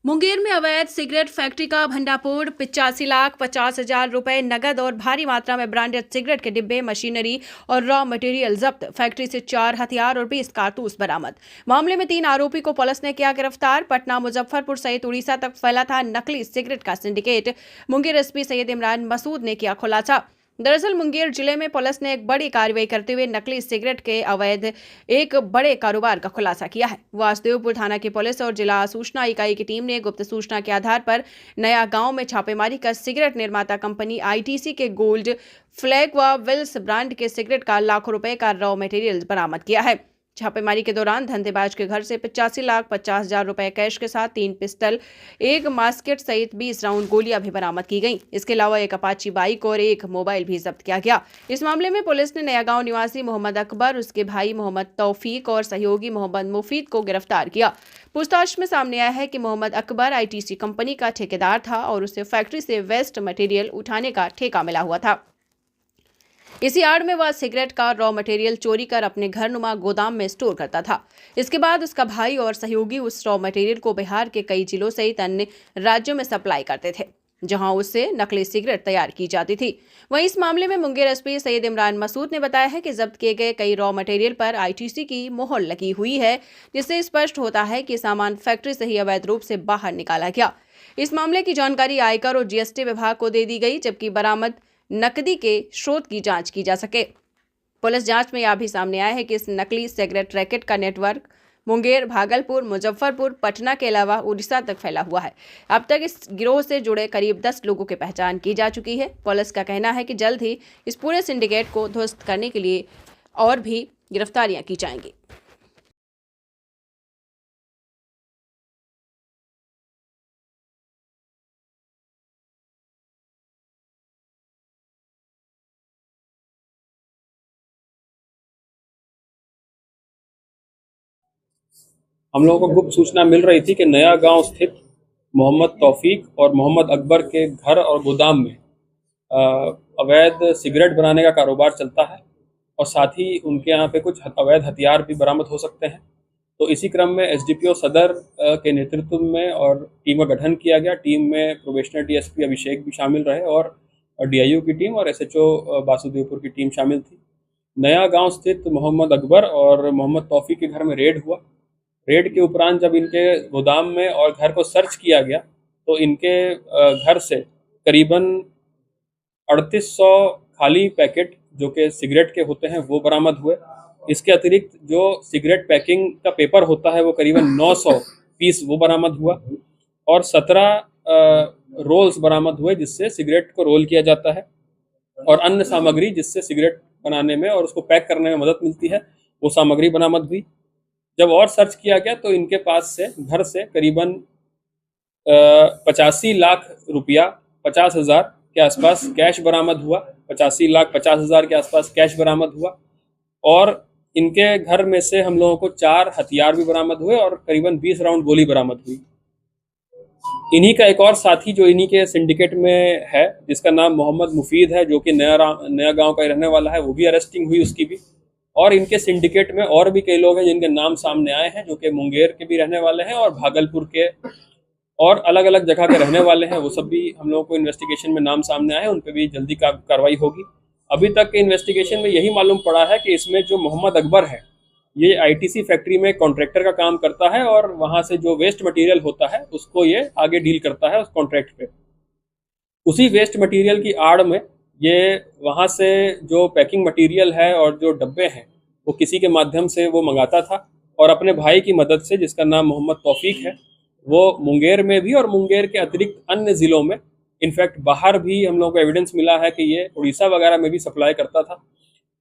मुंगेर में अवैध cigarette factory का भंडाफोड़। 85,50,000 रुपए नगद और भारी मात्रा में ब्रांडेड सिगरेट के डिब्बे, मशीनरी और रॉ मटेरियल जब्त। फैक्ट्री से 4 हथियार और 20 कारतूस बरामद। मामले में 3 आरोपी को पुलिस ने किया गिरफ्तार। पटना, मुजफ्फरपुर सहित उड़ीसा तक फैला था नकली सिगरेट का सिंडिकेट। मुंगेर एसपी सैयद इमरान मसूद ने किया खुलासा। दरअसल मुंगेर जिले में पुलिस ने एक बड़ी कार्रवाई करते हुए नकली सिगरेट के अवैध एक बड़े कारोबार का खुलासा किया है। वासुदेवपुर थाना की पुलिस और जिला सूचना इकाई की टीम ने गुप्त सूचना के आधार पर नया गांव में छापेमारी कर सिगरेट निर्माता कंपनी आईटीसी के गोल्ड फ्लैग व विल्स ब्रांड के सिगरेट का लाखों रुपए का रॉ मटेरियल बरामद किया है। छापेमारी के दौरान धंधेबाज के घर से 85,50,000 रुपए कैश के साथ 3 पिस्टल, 1 मास्केट सहित 20 राउंड गोलियां भी बरामद की गईं। इसके अलावा एक अपाची बाइक और एक मोबाइल भी जब्त किया गया। इस मामले में पुलिस ने नया गांव निवासी मोहम्मद अकबर, उसके भाई मोहम्मद तौफीक और सहयोगी मोहम्मद मुफीद को गिरफ्तार किया। पूछताछ में सामने आया है कि मोहम्मद अकबर आईटीसी कंपनी का ठेकेदार था और उसे फैक्ट्री से वेस्ट मटेरियल उठाने का ठेका मिला हुआ था। इसी आड़ में वह सिगरेट का रॉ मटेरियल चोरी कर अपने घर नुमा गोदाम में स्टोर करता था। इसके बाद उसका भाई और सहयोगी उस रॉ मटेरियल को बिहार के कई जिलों सहित अन्य राज्यों में सप्लाई करते थे, जहां उससे नकली सिगरेट तैयार की जाती थी। वहीं इस मामले में मुंगेर एसपी सैयद इमरान मसूद ने बताया है कि जब्त किए गए कई रॉ मटेरियल पर आईटीसी की मोहर लगी हुई है, जिससे स्पष्ट होता है कि सामान फैक्ट्री से ही अवैध रूप से बाहर निकाला गया। इस मामले की जानकारी आयकर और जीएसटी विभाग को दे दी गई, जबकि बरामद नकदी के स्रोत की जांच की जा सके। पुलिस जांच में यह भी सामने आया है कि इस नकली सिगरेट रैकेट का नेटवर्क मुंगेर, भागलपुर, मुजफ्फरपुर, पटना के अलावा उड़ीसा तक फैला हुआ है। अब तक इस गिरोह से जुड़े करीब 10 लोगों की पहचान की जा चुकी है। पुलिस का कहना है कि जल्द ही इस पूरे सिंडिकेट को ध्वस्त करने के लिए और भी गिरफ्तारियां की जाएंगी। हम लोगों को गुप्त सूचना मिल रही थी कि नया गांव स्थित मोहम्मद तौफीक और मोहम्मद अकबर के घर और गोदाम में अ, अवैध सिगरेट बनाने का कारोबार चलता है और साथ ही उनके यहाँ पे कुछ अवैध हथियार भी बरामद हो सकते हैं। तो इसी क्रम में एसडीपीओ सदर के नेतृत्व में और टीम का गठन किया गया। टीम में प्रोबेशनर डीएसपी अभिषेक भी शामिल रहे और डीआईयू की टीम और एसएचओ वासुदेवपुर की टीम शामिल थी। नया गांव स्थित मोहम्मद अकबर और मोहम्मद तौफीक के घर में रेड हुआ। रेड के उपरांत जब इनके गोदाम में और घर को सर्च किया गया तो इनके घर से करीबन 3800 खाली पैकेट जो कि सिगरेट के होते हैं वो बरामद हुए। इसके अतिरिक्त जो सिगरेट पैकिंग का पेपर होता है वो करीबन 900 पीस वो बरामद हुआ और 17 रोल्स बरामद हुए जिससे सिगरेट को रोल किया जाता है और अन्य सामग्री जिससे सिगरेट बनाने में और उसको पैक करने में मदद मिलती है वो सामग्री बरामद हुई। जब और सर्च किया गया तो इनके पास से घर से करीबन 85 लाख रुपया 50,000 के आसपास कैश बरामद हुआ। 85,50,000 के आसपास कैश बरामद हुआ और इनके घर में से हम लोगों को 4 हथियार भी बरामद हुए और करीबन 20 राउंड गोली बरामद हुई। इन्हीं का एक और साथी जो इन्हीं के सिंडिकेट में है जिसका नाम मोहम्मद मुफीद है, जो कि नया गांव का रहने वाला है, वो भी अरेस्टिंग हुई उसकी भी। और इनके सिंडिकेट में और भी कई लोग हैं जिनके नाम सामने आए हैं, जो कि मुंगेर के भी रहने वाले हैं और भागलपुर के और अलग अलग जगह के रहने वाले हैं। वो सब भी हम लोगों को इन्वेस्टिगेशन में नाम सामने आए हैं, उन पर भी जल्दी कार्रवाई होगी। अभी तक के इन्वेस्टिगेशन में यही मालूम पड़ा है कि इसमें जो मोहम्मद अकबर है ये आईटीसी फैक्ट्री में कॉन्ट्रैक्टर का काम करता है और वहां से जो वेस्ट मटेरियल होता है उसको ये आगे डील करता है उस कॉन्ट्रैक्ट पे। उसी वेस्ट मटेरियल की आड़ में ये वहां से जो पैकिंग मटेरियल है और जो डब्बे हैं वो किसी के माध्यम से वो मंगाता था और अपने भाई की मदद से, जिसका नाम मोहम्मद तौफीक है, वो मुंगेर में भी और मुंगेर के अतिरिक्त अन्य ज़िलों में, इनफैक्ट बाहर भी हम लोगों को एविडेंस मिला है कि ये उड़ीसा वगैरह में भी सप्लाई करता था।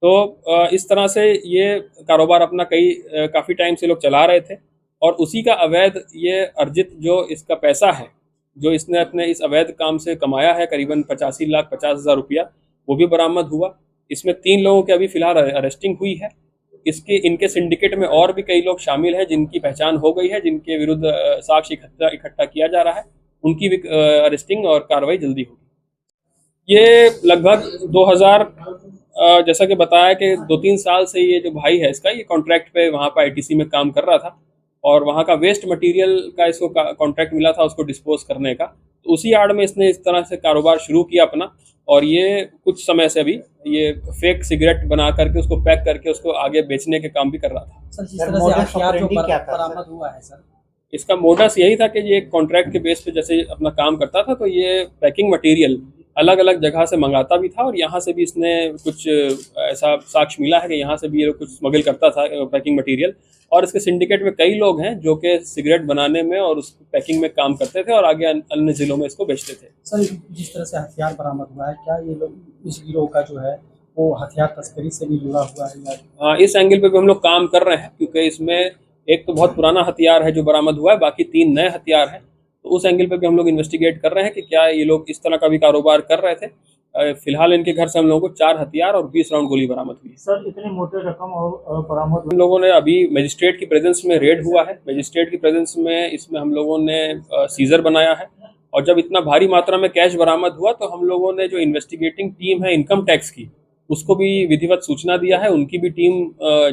तो इस तरह से ये कारोबार अपना काफ़ी टाइम से लोग चला रहे थे और उसी का अवैध ये अर्जित जो इसका पैसा है जो इसने अपने इस अवैध काम से कमाया है करीबन 85,50,000 रुपया, वो भी बरामद हुआ। इसमें 3 लोगों की अभी फिलहाल अरेस्टिंग हुई है। इनके सिंडिकेट में और भी कई लोग शामिल हैं जिनकी पहचान हो गई है, जिनके विरुद्ध साक्ष्य इकट्ठा किया जा रहा है। उनकी भी अरेस्टिंग और कार्रवाई जल्दी होगी। ये लगभग 2000 जैसा कि बताया कि 2-3 साल से ये जो भाई है इसका ये कॉन्ट्रैक्ट पे वहाँ पर आईटीसी में काम कर रहा था और वहाँ का वेस्ट मटेरियल का इसको कॉन्ट्रैक्ट मिला था उसको डिस्पोज करने का। तो उसी आड़ में इसने इस तरह से कारोबार शुरू किया अपना, और ये कुछ समय से अभी ये फेक सिगरेट बना करके उसको पैक करके उसको आगे बेचने के काम भी कर रहा था। सर, जिस तरह से हथियार जो बरामद हुआ है सर, इसका मोडस यही था कि ये कॉन्ट्रैक्ट के बेस पे जैसे अपना काम करता था, तो ये पैकिंग मटेरियल अलग अलग जगह से मंगाता भी था, और यहाँ से भी इसने कुछ ऐसा साक्ष्य मिला है कि यहाँ से भी ये कुछ स्मगल करता था पैकिंग मटेरियल। और इसके सिंडिकेट में कई लोग हैं जो कि सिगरेट बनाने में और उस पैकिंग में काम करते थे और आगे अन्य जिलों में इसको बेचते थे। सर, जिस तरह से हथियार बरामद हुआ है, क्या ये लोग इस गिरोह का जो है वो हथियार तस्करी से भी जुड़ा हुआ है या? हाँ, इस एंगल पे भी हम लोग काम कर रहे हैं, क्योंकि इसमें एक तो बहुत पुराना हथियार है जो बरामद हुआ है, बाकी 3 नए हथियार हैं। तो उस एंगल पे भी हम लोग इन्वेस्टिगेट कर रहे हैं कि क्या ये लोग इस तरह का भी कारोबार कर रहे थे। फिलहाल इनके घर से हम लोगों को 4 हथियार और 20 राउंड गोली बरामद हुई। सर, इतनी मोटी रकम और बरामद हम लोगों ने अभी मजिस्ट्रेट की प्रेजेंस में रेड हुआ है। मजिस्ट्रेट की प्रेजेंस में इसमें हम लोगों ने सीजर बनाया है, और जब इतना भारी मात्रा में कैश बरामद हुआ तो हम लोगों ने जो इन्वेस्टिगेटिंग टीम है इनकम टैक्स की, उसको भी विधिवत सूचना दिया है। उनकी भी टीम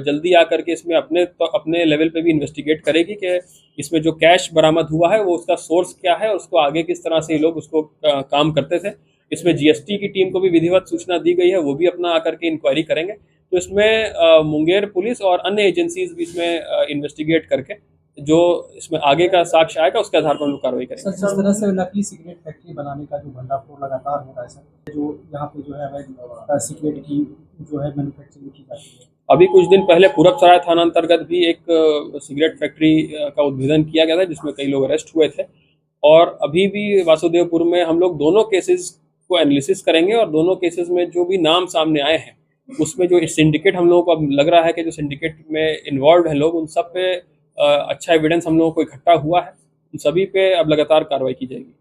जल्दी आकर के इसमें अपने लेवल पे भी इन्वेस्टिगेट करेगी कि इसमें जो कैश बरामद हुआ है वो उसका सोर्स क्या है और उसको आगे किस तरह से ये लोग उसको काम करते थे। इसमें जीएसटी की टीम को भी विधिवत सूचना दी गई है, वो भी अपना आकर के इंक्वायरी करेंगे। तो इसमें मुंगेर पुलिस और अन्य एजेंसीज भी इसमें इन्वेस्टिगेट करके जो इसमें आगे का साक्ष्य आएगा उसके आधार पर हम लोग कार्रवाई करेंगे। सर, जिस तरह से नकली सिगरेट फैक्ट्री बनाने का जो भंडाफोड़ लगातार हो रहा है सर, जो यहाँ पे जो है अवैध सिगरेट की जो है मैन्युफैक्चरिंग की जाती है। अभी कुछ दिन पहले पूरब सराय थाना अंतर्गत भी एक सिगरेट फैक्ट्री का उद्भेदन किया गया था, जिसमें कई लोग अरेस्ट हुए थे। और अभी भी वासुदेवपुर में हम लोग दोनों केसेस को एनालिसिस करेंगे, और दोनों केसेस में जो भी नाम सामने आए हैं उसमें जो सिंडिकेट हम लोगों को अब लग रहा है कि जो सिंडिकेट में इन्वॉल्व है लोग, उन सब पे अच्छा एविडेंस हम लोगों को इकट्ठा हुआ है। उन सभी पे अब लगातार कार्रवाई की जाएगी।